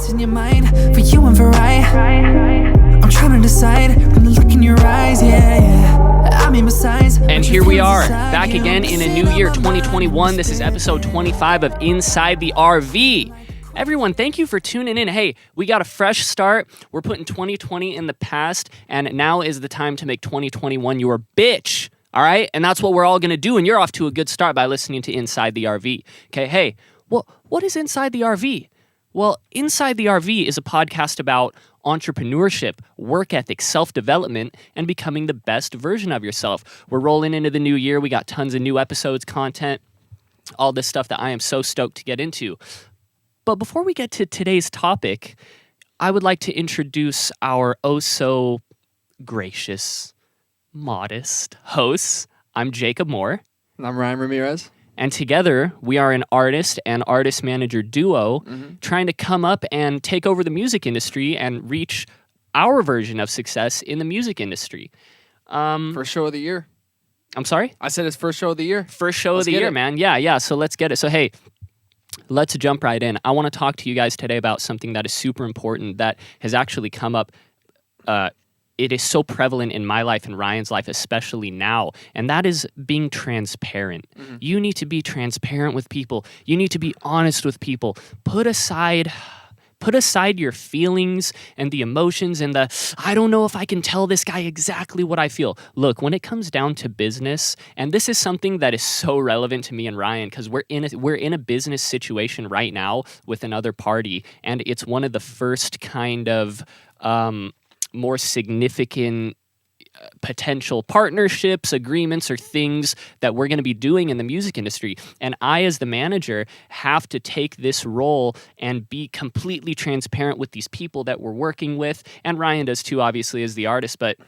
What's in your mind for you and for I'm trying to decide from the look in your eyes, yeah. I mean besides. And here we are, back again in a new year, 2021. This is episode 25 of Inside the RV. Everyone, thank you for tuning in. Hey, we got a fresh start. We're putting 2020 in the past, and now is the time to make 2021 your bitch. All right? And that's what we're all going to do, and you're off to a good start by listening to Inside the RV. Okay, hey, what is Inside the RV? Well, Inside the RV is a podcast about entrepreneurship, work ethic, self-development, and becoming the best version of yourself. We're rolling into the new year. We got tons of new episodes, content, all this stuff that I am so stoked to get into. But before we get to today's topic, I would like to introduce our oh-so-gracious, modest hosts. I'm Jacob Moore. And I'm Ryan Ramirez. And together, we are an artist and artist-manager duo trying to come up and take over the music industry and reach our version of success in the music industry. First show of the year. I'm sorry? I said it's first show of the year. First show of the year, man. Yeah. So let's get it. So, hey, let's jump right in. I want to talk to you guys today about something that is super important that has actually come up. It is so prevalent in my life and Ryan's life, especially now, and that is being transparent. You need to be transparent with people. You need to be honest with people. Put aside your feelings and the emotions and I don't know if I can tell this guy exactly what I feel. Look, when it comes down to business, and this is something that is so relevant to me and Ryan because we're in a business situation right now with another party, and it's one of the first kind of more significant potential partnerships, agreements, or things that we're going to be doing in the music industry. And I, as the manager, have to take this role and be completely transparent with these people that we're working with. And Ryan does too, obviously, as the artist, but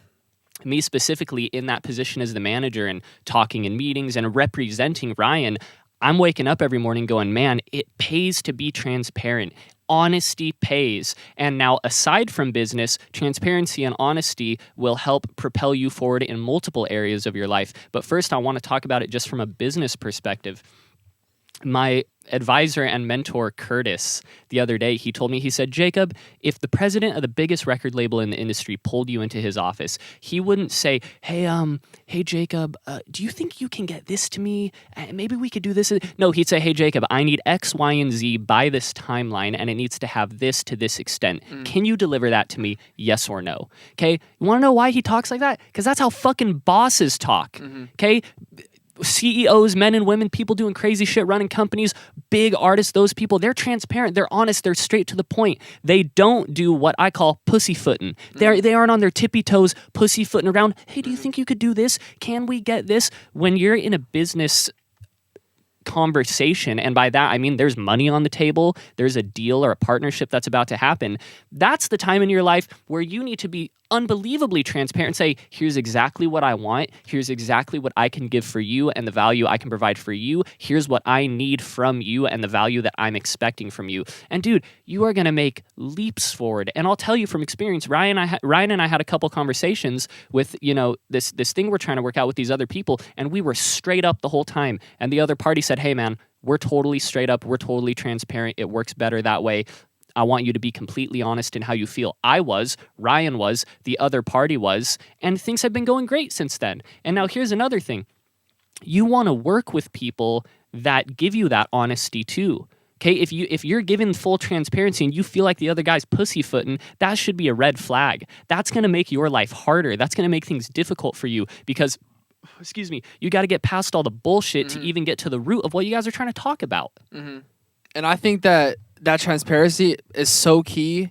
me specifically in that position as the manager and talking in meetings and representing Ryan, I'm waking up every morning going, man, it pays to be transparent. Honesty pays. And now, aside from business, transparency and honesty will help propel you forward in multiple areas of your life. But first, I want to talk about it just from a business perspective. My advisor and mentor, Curtis, the other day, he told me, he said, Jacob, if the president of the biggest record label in the industry pulled you into his office, he wouldn't say, hey, Jacob, do you think you can get this to me? Maybe we could do this. No, he'd say, hey, Jacob, I need X, Y, and Z by this timeline, and it needs to have this to this extent. Can you deliver that to me? Yes or no? Okay. You want to know why he talks like that? Because that's how fucking bosses talk. Okay. CEOs, men and women, people doing crazy shit, running companies, big artists, those people, they're transparent, they're honest, they're straight to the point. They don't do what I call pussyfooting. They aren't on their tippy toes pussyfooting around, hey, do you think you could do this? Can we get this? When you're in a business conversation, and by that I mean there's money on the table, there's a deal or a partnership that's about to happen, that's the time in your life where you need to be unbelievably transparent and say, here's exactly what I want, here's exactly what I can give for you and the value I can provide for you, here's what I need from you and the value that I'm expecting from you. And dude, you are going to make leaps forward. And I'll tell you from experience, Ryan and I had a couple conversations with, this thing we're trying to work out with these other people, and we were straight up the whole time. And the other party said, hey man, we're totally straight up, we're totally transparent, it works better that way. I want you to be completely honest in how you feel. I was, Ryan was, the other party was, and things have been going great since then. And now here's another thing. You want to work with people that give you that honesty too. Okay, if you're given full transparency and you feel like the other guy's pussyfooting, that should be a red flag. That's going to make your life harder. That's going to make things difficult for you because, you got to get past all the bullshit to even get to the root of what you guys are trying to talk about. And I think that transparency is so key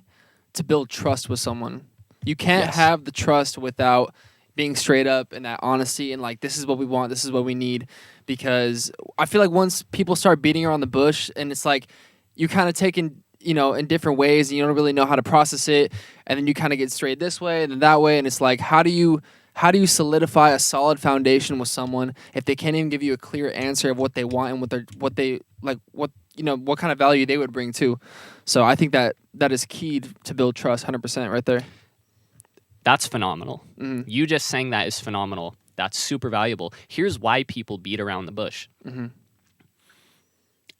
to build trust with someone. You can't have the trust without being straight up and that honesty and like, this is what we want, this is what we need. Because I feel like once people start beating around the bush and it's like you kind of taking, in different ways and you don't really know how to process it. And then you kind of get straight this way and then that way. And it's like, how do you solidify a solid foundation with someone if they can't even give you a clear answer of what they want and what kind of value they would bring too. So I think that is key to build trust 100% right there. That's phenomenal. You just saying that is phenomenal. That's super valuable. Here's why people beat around the bush.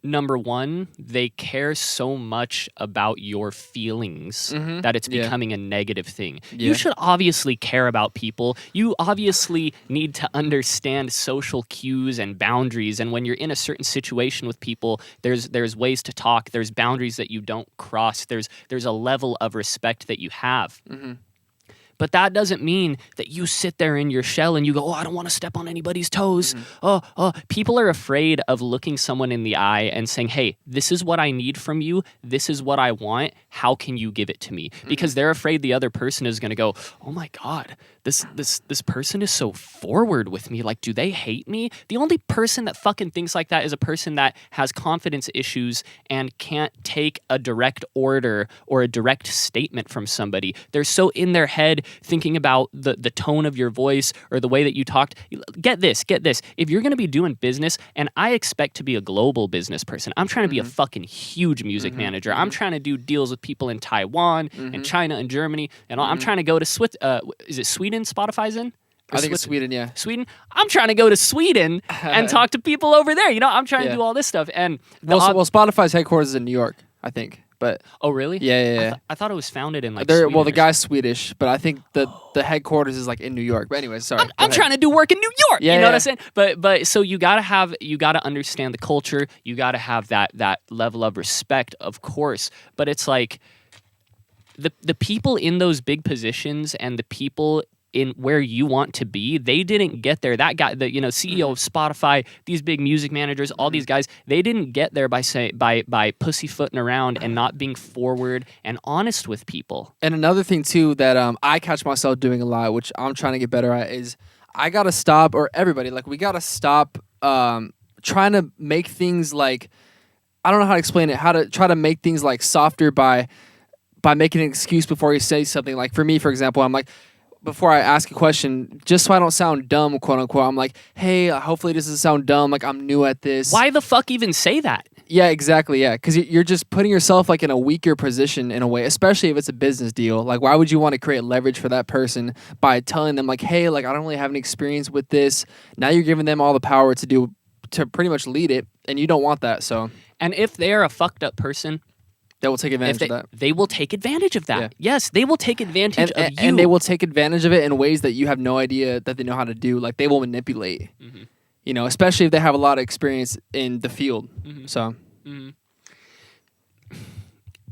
number one, they care so much about your feelings that it's becoming a negative thing. You should obviously care about people. You obviously need to understand social cues and boundaries. And when you're in a certain situation with people, there's ways to talk. There's boundaries that you don't cross. There's a level of respect that you have. But that doesn't mean that you sit there in your shell and you go, oh, I don't want to step on anybody's toes. People are afraid of looking someone in the eye and saying, hey, this is what I need from you. This is what I want. How can you give it to me? Because they're afraid the other person is going to go, oh my God, this person is so forward with me. Like, do they hate me? The only person that fucking thinks like that is a person that has confidence issues and can't take a direct order or a direct statement from somebody. They're so in their head thinking about the tone of your voice or the way that you talked. Get this. If you're going to be doing business, and I expect to be a global business person, I'm trying to be a fucking huge music manager. I'm trying to do deals with people in Taiwan and China and Germany. And I'm trying to go to is it Sweden Spotify's in? I think it's Sweden, yeah. Sweden? I'm trying to go to Sweden and talk to people over there. You know, I'm trying to do all this stuff. And Spotify's headquarters is in New York, I think. But oh, really? Yeah. I thought it was founded in like Sweden. Well, the guy's Swedish, but I think the headquarters is like in New York. But anyways, sorry. I'm trying to do work in New York. Yeah, you know what I'm saying? But so you gotta understand the culture. You gotta have that level of respect, of course. But it's like the people in those big positions and the people in where you want to be, they didn't get there. That guy, the CEO of Spotify, these big music managers, all these guys, they didn't get there by pussyfooting around and not being forward and honest with people. And another thing too that I catch myself doing a lot, which I'm trying to get better at, is I gotta stop, or everybody, like we gotta stop trying to make things like, I don't know how to explain it, how to try to make things like softer by making an excuse before you say something. Like for me, for example, I'm like, before I ask a question, just so I don't sound dumb, quote unquote, I'm like, hey, hopefully this doesn't sound dumb. Like, I'm new at this. Why the fuck even say that? Yeah, exactly. Yeah. Because you're just putting yourself like in a weaker position in a way, especially if it's a business deal. Like, why would you want to create leverage for that person by telling them like, hey, like, I don't really have any experience with this. Now you're giving them all the power to pretty much lead it. And you don't want that. So, and if they're a fucked up person, they will take advantage of that. They will take advantage of that. Yeah. Yes, they will take advantage of you. And they will take advantage of it in ways that you have no idea that they know how to do. Like, they will manipulate, you know, especially if they have a lot of experience in the field. So.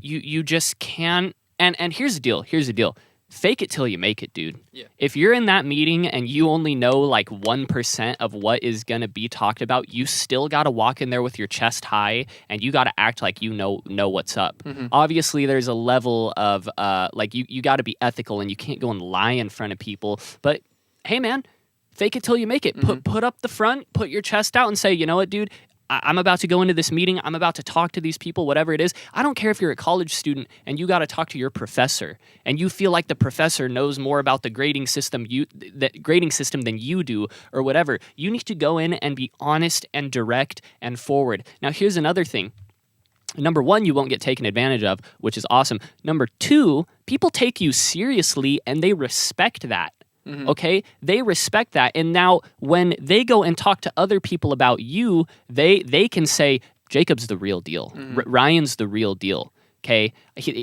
You just can't. And here's the deal. Fake it till you make it, dude. Yeah. If you're in that meeting and you only know like 1% of what is going to be talked about, you still got to walk in there with your chest high and you got to act like you know what's up. Obviously, there's a level of like you got to be ethical and you can't go and lie in front of people. But hey, man, fake it till you make it. Put up the front, put your chest out and say, you know what, dude? I'm about to go into this meeting. I'm about to talk to these people, whatever it is. I don't care if you're a college student and you got to talk to your professor and you feel like the professor knows more about the grading system than you do or whatever. You need to go in and be honest and direct and forward. Now, here's another thing. Number one, you won't get taken advantage of, which is awesome. Number two, people take you seriously and they respect that. Okay, they respect that, and now when they go and talk to other people about you, they can say Jacob's the real deal, Ryan's the real deal. Okay,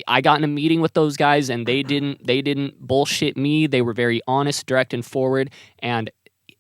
I got in a meeting with those guys, and they didn't bullshit me. They were very honest, direct, and forward, and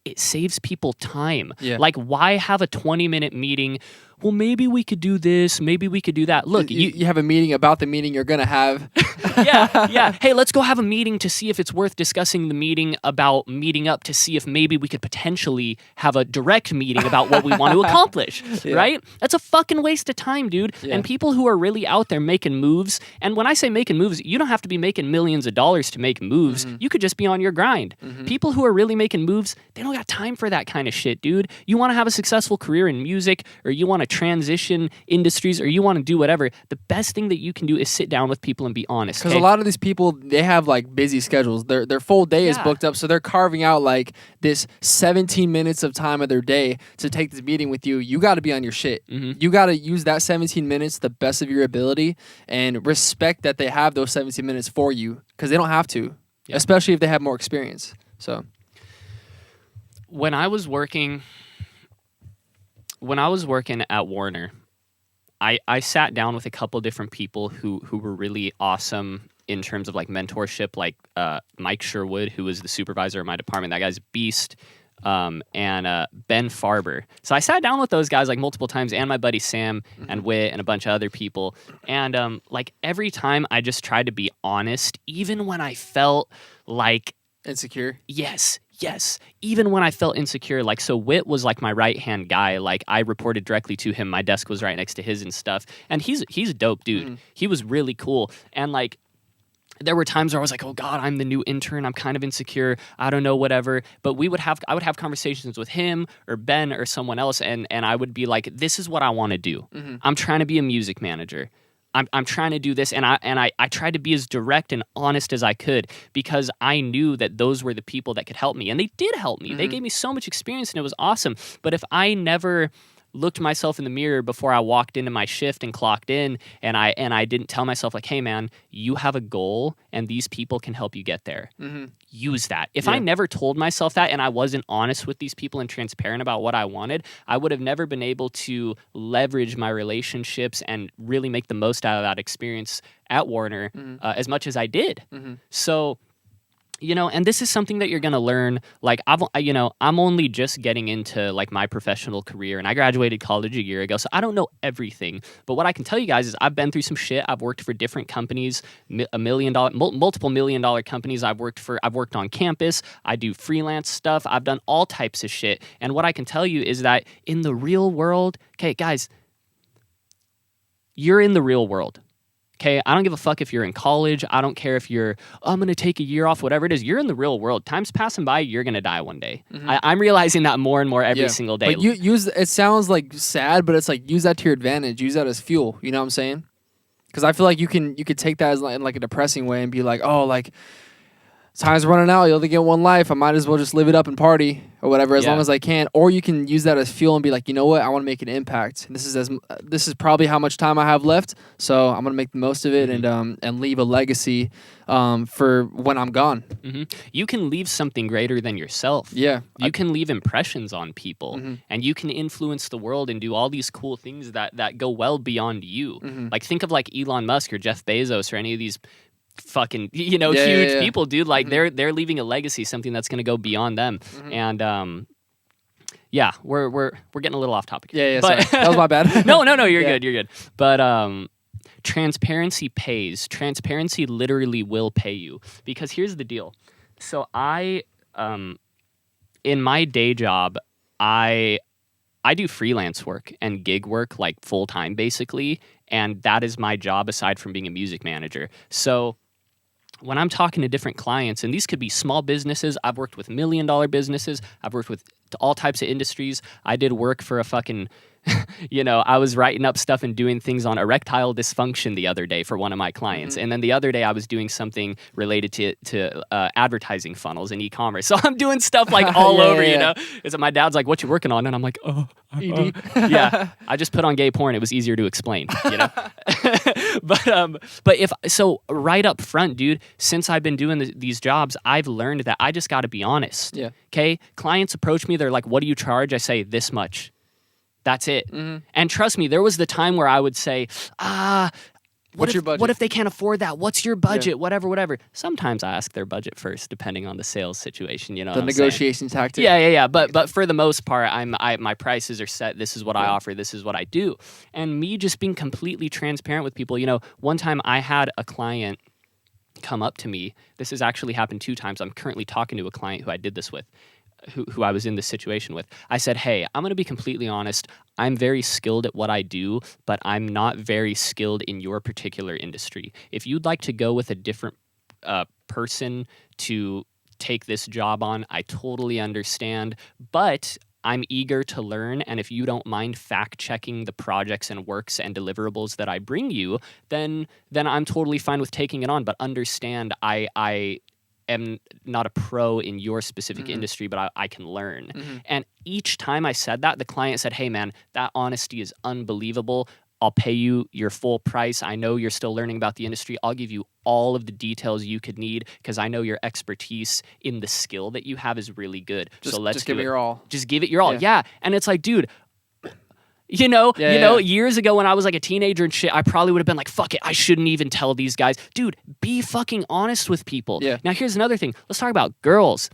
it saves people time. Yeah. Like, why have a 20-minute meeting? Well, maybe we could do this. Maybe we could do that. Look, you have a meeting about the meeting you're going to have. Yeah. Hey, let's go have a meeting to see if it's worth discussing the meeting about meeting up to see if maybe we could potentially have a direct meeting about what we want to accomplish, right? That's a fucking waste of time, dude. Yeah. And people who are really out there making moves, and when I say making moves, you don't have to be making millions of dollars to make moves. You could just be on your grind. People who are really making moves, they don't got time for that kind of shit, dude. You want to have a successful career in music, or you want to transition industries, or you want to do whatever, the best thing that you can do is sit down with people and be honest. Because a lot of these people, they have like busy schedules. Their full day is booked up, so they're carving out like this 17 minutes of time of their day to take this meeting with you. You got to be on your shit. You got to use that 17 minutes the best of your ability and respect that they have those 17 minutes for you, because they don't have to, especially if they have more experience. So when I was working at Warner, I sat down with a couple different people who were really awesome in terms of like mentorship, like Mike Sherwood, who was the supervisor of my department. That guy's a beast. And Ben Farber. So I sat down with those guys like multiple times, and my buddy Sam and Whit and a bunch of other people. And like every time I just tried to be honest, even when I felt like Insecure. Yes. Even when I felt insecure, like, so Whit was like my right-hand guy. Like, I reported directly to him. My desk was right next to his and stuff. And he's a dope dude. He was really cool. And like, there were times where I was like, oh God, I'm the new intern. I'm kind of insecure. I don't know, whatever. But I would have conversations with him or Ben or someone else. And I would be like, this is what I want to do. I'm trying to be a music manager. I'm trying to do this. And I tried to be as direct and honest as I could, because I knew that those were the people that could help me. And they did help me. They gave me so much experience, and it was awesome. But if I never looked myself in the mirror before I walked into my shift and clocked in, and I didn't tell myself like, hey man, you have a goal and these people can help you get there. Use that. If I never told myself that, and I wasn't honest with these people and transparent about what I wanted, I would have never been able to leverage my relationships and really make the most out of that experience at Warner as much as I did. So, you know, and this is something that you're going to learn. Like, I'm only just getting into like my professional career, and I graduated college a year ago, so I don't know everything. But what I can tell you guys is I've been through some shit. I've worked for different companies, multiple $1 million companies. I've worked on campus. I do freelance stuff. I've done all types of shit. And what I can tell you is that in the real world, okay, guys, you're in the real world. Okay, I don't give a fuck if you're in college. I don't care if I'm going to take a year off, whatever it is. You're in the real world. Time's passing by. You're going to die one day. I'm realizing that more and more every single day. But it sounds like sad, but it's like, use that to your advantage. Use that as fuel. You know what I'm saying? Because I feel like you could take that as in like a depressing way and be like, oh, like, time's running out. You only get one life. I might as well just live it up and party or whatever as long as I can. Or you can use that as fuel and be like, you know what? I want to make an impact. This is probably how much time I have left. So I'm gonna make the most of it and leave a legacy for when I'm gone. You can leave something greater than yourself. Yeah, you can leave impressions on people, and you can influence the world and do all these cool things that go well beyond you. Like, think of like Elon Musk or Jeff Bezos or any of these fucking huge people, dude. Like, they're leaving a legacy, something that's going to go beyond them. And we're getting a little off topic. But, sorry. That was my bad. No, you're good. But transparency pays. Transparency literally will pay you, because here's the deal. So I in my day job, I do freelance work and gig work, like full time basically, and that is my job aside from being a music manager. So when I'm talking to different clients, and these could be small businesses, I've worked with $1 million businesses, I've worked with all types of industries. I did work for a fucking, I was writing up stuff and doing things on erectile dysfunction the other day for one of my clients. And then the other day I was doing something related to advertising funnels and e-commerce. So I'm doing stuff like all over, you know? It's my dad's like, what you working on? And I'm like, ED. Yeah, I just put on gay porn. It was easier to explain, you know? But right up front, dude, since I've been doing these jobs, I've learned that I just got to be honest. Yeah. Okay? Clients approach me. They're like, what do you charge? I say, this much. That's it. And trust me, there was the time where I would say, what's your budget? What if they can't afford that? What's your budget? Whatever. Sometimes I ask their budget first, depending on the sales situation. You know, the negotiation tactic. Yeah. But for the most part, my prices are set. This is what I offer. This is what I do. And me just being completely transparent with people. You know, one time I had a client come up to me. This has actually happened 2 times. I'm currently talking to a client who I did this with, who I was in this situation with. I said, hey, I'm going to be completely honest. I'm very skilled at what I do, but I'm not very skilled in your particular industry. If you'd like to go with a different person to take this job on, I totally understand, but I'm eager to learn, and if you don't mind fact-checking the projects and works and deliverables that I bring you, then I'm totally fine with taking it on, but understand I am not a pro in your specific industry, but I can learn. And each time I said that, the client said, hey man, that honesty is unbelievable. I'll pay you your full price. I know you're still learning about the industry. I'll give you all of the details you could need because I know your expertise in the skill that you have is really good. So let's give it your all. Just give it your all. Yeah. And it's like, dude, Years ago when I was like a teenager and shit, I probably would have been like, fuck it, I shouldn't even tell these guys. Dude, be fucking honest with people. Yeah. Now here's another thing. Let's talk about girls.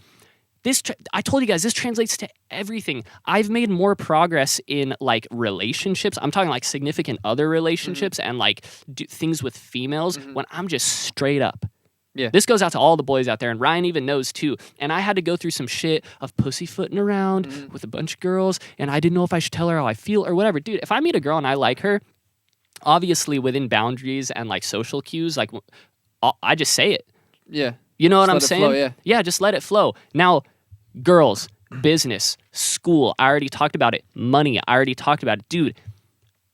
I told you guys, this translates to everything. I've made more progress in like relationships. I'm talking like significant other relationships and like things with females when I'm just straight up. Yeah. This goes out to all the boys out there, and Ryan even knows too. And I had to go through some shit of pussyfooting around with a bunch of girls, and I didn't know if I should tell her how I feel or whatever. Dude, if I meet a girl and I like her, obviously within boundaries and like social cues, like I just say it. Yeah. You know what Just I'm let it saying? flow, yeah. Just let it flow. Now, girls, business, school, I already talked about it. Money, I already talked about it. Dude,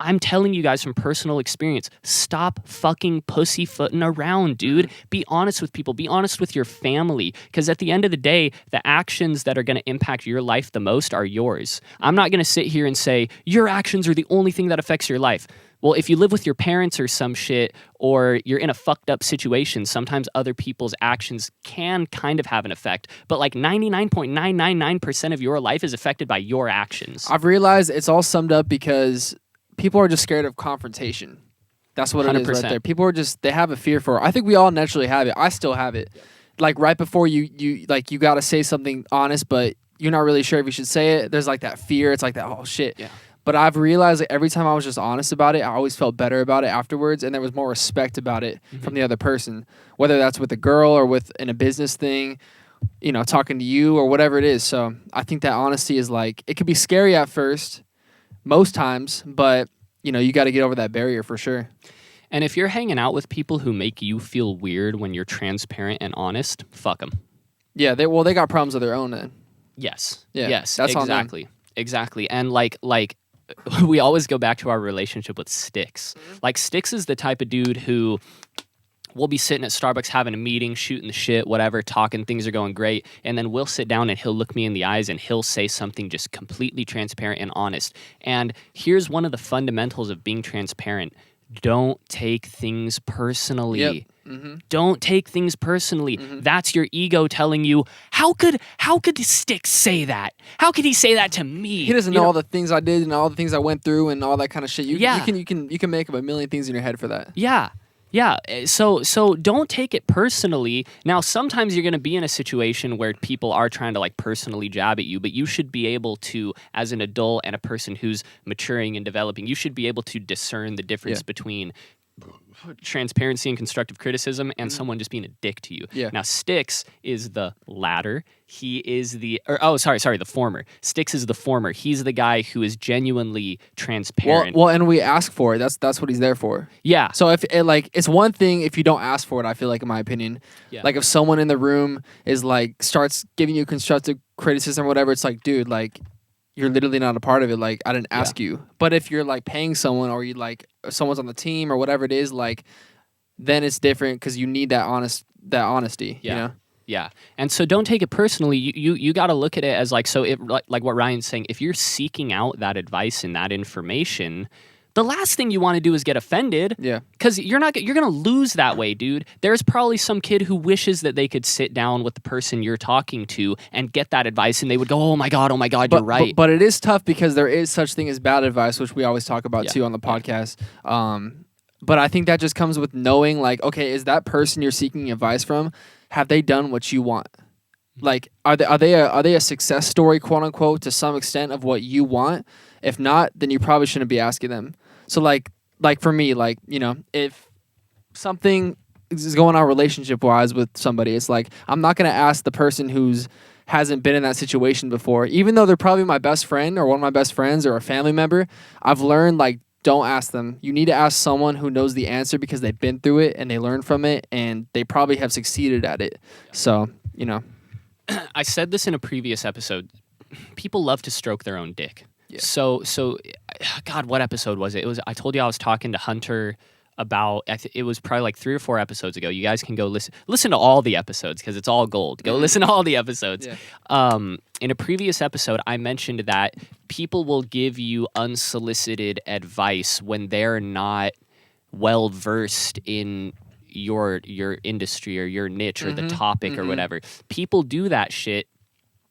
I'm telling you guys from personal experience, stop fucking pussyfooting around, dude. Be honest with people. Be honest with your family. Because at the end of the day, the actions that are going to impact your life the most are yours. I'm not going to sit here and say, your actions are the only thing that affects your life. Well, if you live with your parents or some shit, or you're in a fucked up situation, sometimes other people's actions can kind of have an effect. But like 99.999% of your life is affected by your actions. I've realized it's all summed up because people are just scared of confrontation. That's what it is 100%. right there. People are they have a fear for it. I think we all naturally have it. I still have it. Like right before you got to say something honest, but you're not really sure if you should say it. There's like that fear. It's like that, oh shit. Yeah. But I've realized that every time I was just honest about it, I always felt better about it afterwards, and there was more respect about it from the other person, whether that's with a girl or in a business thing, talking to you or whatever it is. So I think that honesty is like, it could be scary at first, most times, but you got to get over that barrier for sure. And if you're hanging out with people who make you feel weird when you're transparent and honest, fuck them. Yeah, they got problems of their own then. Yes. Yeah, Yes. that's on them. Exactly. And like we always go back to our relationship with Sticks. Like Sticks is the type of dude who we'll be sitting at Starbucks having a meeting, shooting the shit, whatever, talking, things are going great. And then we'll sit down and he'll look me in the eyes and he'll say something just completely transparent and honest. And here's one of the fundamentals of being transparent. Don't take things personally. Yep. Mm-hmm. Don't take things personally. That's your ego telling you, how could Sticks say that? How could he say that to me? He doesn't know all the things I did and all the things I went through and all that kind of shit. You can make up a million things in your head for that. Yeah. Yeah, so don't take it personally. Now, sometimes you're going to be in a situation where people are trying to like personally jab at you, but you should be able to, as an adult and a person who's maturing and developing, you should be able to discern the difference between transparency and constructive criticism and someone just being a dick to you. Yeah. Now, Sticks is the latter. He is the former. Sticks is the former. He's the guy who is genuinely transparent. Well, and we ask for it. That's what he's there for. Yeah. So if it's one thing if you don't ask for it, I feel like, in my opinion. Yeah. Like if someone in the room is like starts giving you constructive criticism or whatever, it's like, dude, like you're literally not a part of it. Like I didn't ask you. But if you're like paying someone or you like someone's on the team or whatever it is, like then it's different because you need that honesty. Yeah. You know? Yeah. And so don't take it personally. You got to look at it as like, so if like what Ryan's saying, if you're seeking out that advice and that information, the last thing you want to do is get offended. Yeah. Because you're going to lose that way, dude. There's probably some kid who wishes that they could sit down with the person you're talking to and get that advice and they would go, oh my God, you're right. But it is tough because there is such thing as bad advice, which we always talk about too on the podcast. But I think that just comes with knowing, like, okay, is that person you're seeking advice from, have they done what you want? Like, are they a success story, quote unquote, to some extent of what you want? If not, then you probably shouldn't be asking them. So like for me, like, if something is going on relationship wise with somebody, it's like I'm not gonna ask the person who's hasn't been in that situation before, even though they're probably my best friend or one of my best friends or a family member. I've learned, like, don't ask them. You need to ask someone who knows the answer because they've been through it and they learned from it and they probably have succeeded at it. So, I said this in a previous episode. People love to stroke their own dick. Yeah. So, God, what episode was it? I told you I was talking to Hunter about, it was probably like 3 or 4 episodes ago. You guys can go listen to all the episodes because it's all gold. Go listen to all the episodes. Yeah. In a previous episode, I mentioned that people will give you unsolicited advice when they're not well versed in your industry or your niche or the topic or whatever. People do that shit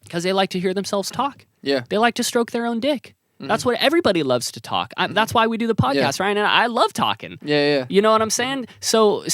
because they like to hear themselves talk. Yeah. They like to stroke their own dick. That's what everybody loves to talk. That's why we do the podcast, Ryan, and I love talking. Yeah. You know what I'm saying? So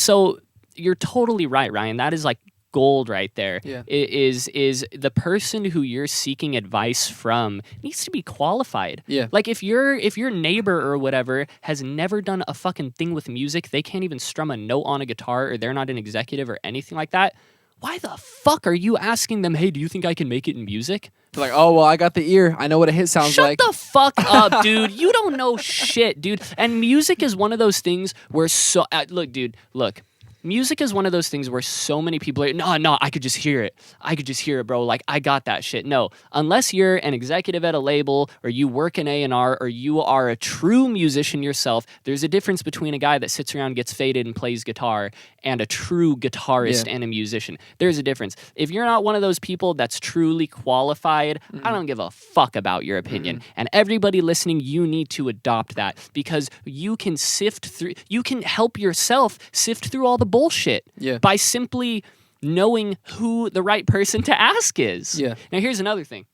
you're totally right, Ryan. That is like gold right there. Yeah. Is the person who you're seeking advice from needs to be qualified. Yeah. Like if your neighbor or whatever has never done a fucking thing with music, they can't even strum a note on a guitar, or they're not an executive or anything like that. Why the fuck are you asking them, hey, do you think I can make it in music? They're like, oh, well, I got the ear. I know what a hit sounds like. Shut the fuck up, dude. You don't know shit, dude. And music is one of those things where look. Music is one of those things where so many people are, no, I could just hear it. I could just hear it, bro. Like, I got that shit. No, unless you're an executive at a label, or you work in A&R, or you are a true musician yourself, there's a difference between a guy that sits around, gets faded, and plays guitar, and a true guitarist and a musician. There's a difference. If you're not one of those people that's truly qualified, I don't give a fuck about your opinion. And everybody listening, you need to adopt that, because you can help yourself sift through all the bullshit by simply knowing who the right person to ask is. Yeah. Now here's another thing.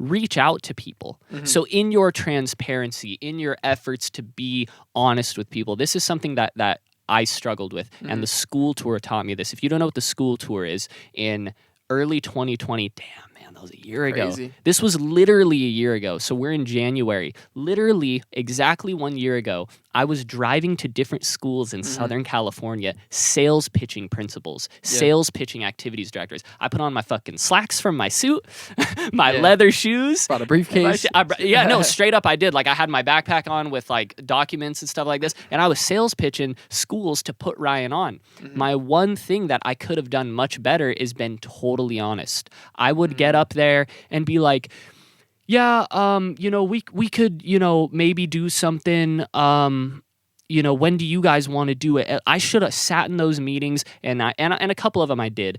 Reach out to people. So in your transparency, in your efforts to be honest with people, this is something that I struggled with, and the school tour taught me this. If you don't know what the school tour is, in early 2020, damn, man, that was a year ago. This was literally a year ago. So we're in January. Literally exactly 1 year ago, I was driving to different schools in Southern California, sales pitching principals, sales pitching activities directors. I put on my fucking slacks from my suit, my leather shoes. Brought a briefcase. Straight up I did. Like, I had my backpack on with like documents and stuff like this, and I was sales pitching schools to put Ryan on. My one thing that I could have done much better is been totally honest. I would get up there and be like, yeah, we could, maybe do something, when do you guys want to do it? I should have sat in those meetings, and a couple of them I did.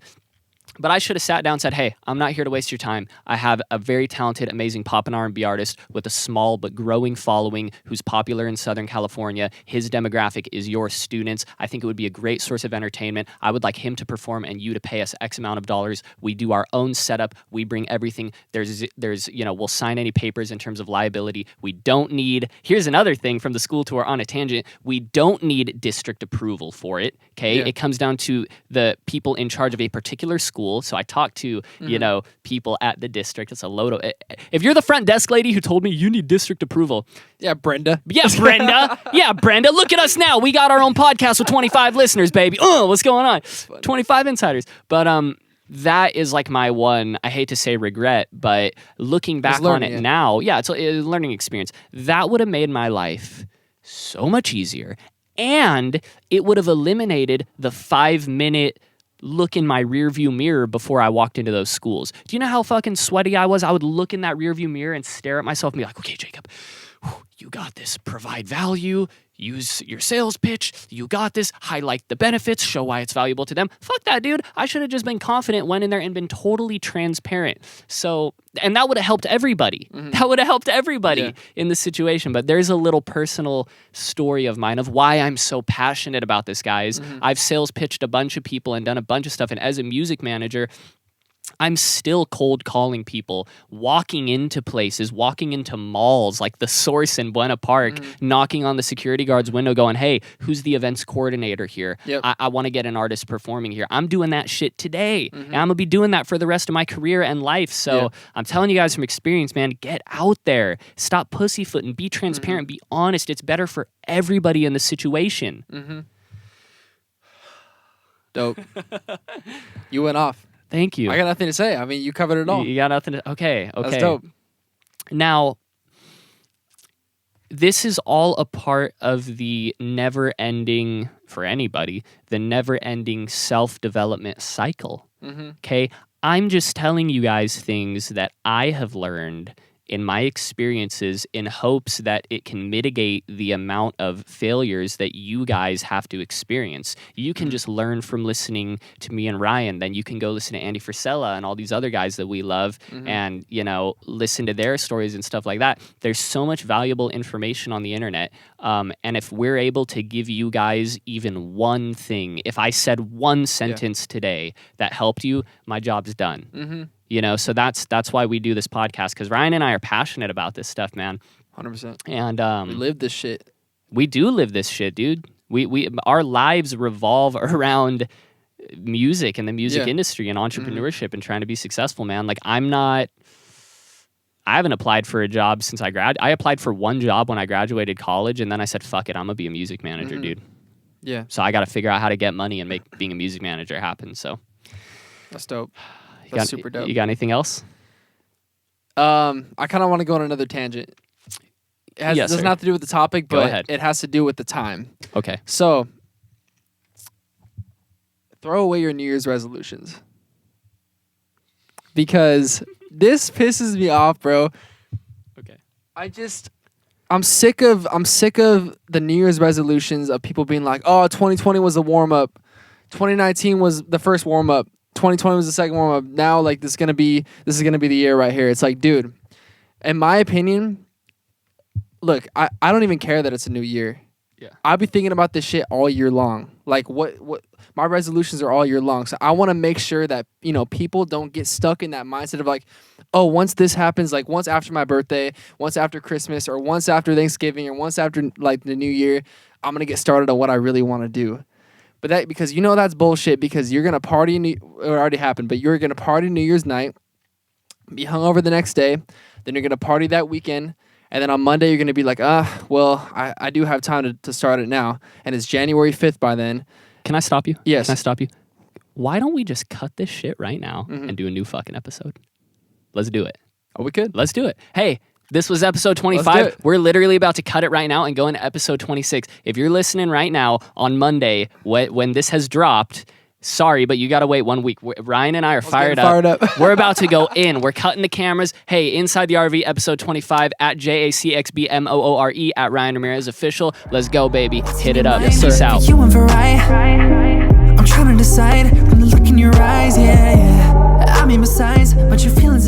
But I should have sat down and said, hey, I'm not here to waste your time. I have a very talented, amazing pop and R&B artist with a small but growing following who's popular in Southern California. His demographic is your students. I think it would be a great source of entertainment. I would like him to perform and you to pay us X amount of dollars. We do our own setup. We bring everything. There's we'll sign any papers in terms of liability. We don't need, here's another thing from the school tour on a tangent, we don't need district approval for it, okay? It comes down to the people in charge of a particular school. So I talked to, people at the district. It's a load of... If you're the front desk lady who told me you need district approval... Yeah, Brenda. Yeah, Brenda. Look at us now. We got our own podcast with 25 listeners, baby. What's going on? 25 insiders. But that is like my one, I hate to say regret, but looking back on it now, it's a learning experience. That would have made my life so much easier. And it would have eliminated the 5-minute... look in my rearview mirror before I walked into those schools. Do you know how fucking sweaty I was? I would look in that rearview mirror and stare at myself and be like, okay, Jacob, you got this. Provide value. Use your sales pitch. You got this. Highlight the benefits. Show why it's valuable to them. Fuck that, dude. I should have just been confident, went in there and been totally transparent. So, and that would have helped everybody. That would have helped everybody in the situation. But there's a little personal story of mine of why I'm so passionate about this, guys. I've sales pitched a bunch of people and done a bunch of stuff. And as a music manager, I'm still cold calling people, walking into places, walking into malls like the Source in Buena Park, knocking on the security guard's window going, hey, who's the events coordinator here? I want to get an artist performing here. I'm doing that shit today. And I'm going to be doing that for the rest of my career and life. So I'm telling you guys from experience, man, get out there. Stop pussyfooting. Be transparent. Be honest. It's better for everybody in the situation. Dope. You went off. Thank you. I got nothing to say. I mean, you covered it all. You got nothing to... Okay. That's dope. Now, this is all a part of the never-ending, for anybody, the never-ending self-development cycle. Okay? I'm just telling you guys things that I have learned in my experiences in hopes that it can mitigate the amount of failures that you guys have to experience. You can just learn from listening to me and Ryan. Then you can go listen to Andy Frisella and all these other guys that we love and, listen to their stories and stuff like that. There's so much valuable information on the internet. And if we're able to give you guys even one thing, if I said one sentence today that helped you, my job's done. You know, so that's why we do this podcast, because Ryan and I are passionate about this stuff, man. 100%. And we live this shit. We do live this shit, dude. Our lives revolve around music and the music industry and entrepreneurship and trying to be successful, man. Like I haven't applied for a job since I applied for one job when I graduated college, and then I said, fuck it, I'm gonna be a music manager, dude. Yeah. So I got to figure out how to get money and make being a music manager happen. So that's dope. That's super dope. You got anything else? I kind of want to go on another tangent. It doesn't have to do with the topic, but it has to do with the time. Okay. So, throw away your New Year's resolutions. Because this pisses me off, bro. Okay. I'm sick of the New Year's resolutions of people being like, "Oh, 2020 was a warm up. 2019 was the first warm up. 2020 was the second warm up. Now like this is going to be the year right here." It's like, dude, in my opinion, look, I don't even care that it's a new year. Yeah. I'll be thinking about this shit all year long. Like what my resolutions are all year long. So I want to make sure that, you know, people don't get stuck in that mindset of like, oh, once this happens, like once after my birthday, once after Christmas, or once after Thanksgiving, or once after like the new year, I'm going to get started on what I really want to do. But that, because you know that's bullshit, because you're going to party, it already happened, but you're going to party New Year's night, be hungover the next day, then you're going to party that weekend, and then on Monday you're going to be like, well, I do have time to start it now, and it's January 5th by then. Can I stop you? Yes. Can I stop you? Why don't we just cut this shit right now and do a new fucking episode? Let's do it. Oh, we could. Let's do it. Hey, this was episode Let's do 25. it. We're literally about to cut it right now and go into episode 26. If you're listening right now on Monday, when this has dropped, sorry, but you got to wait 1 week. Ryan and I are fired up. We're about to go in. We're cutting the cameras. Hey, Inside the RV, episode 25, at JACXBMOORE, at Ryan Ramirez Official. Let's go, baby. Hit it up. Peace out. You and I'm trying to decide when I look in your eyes, yeah. I mean, besides, but your feelings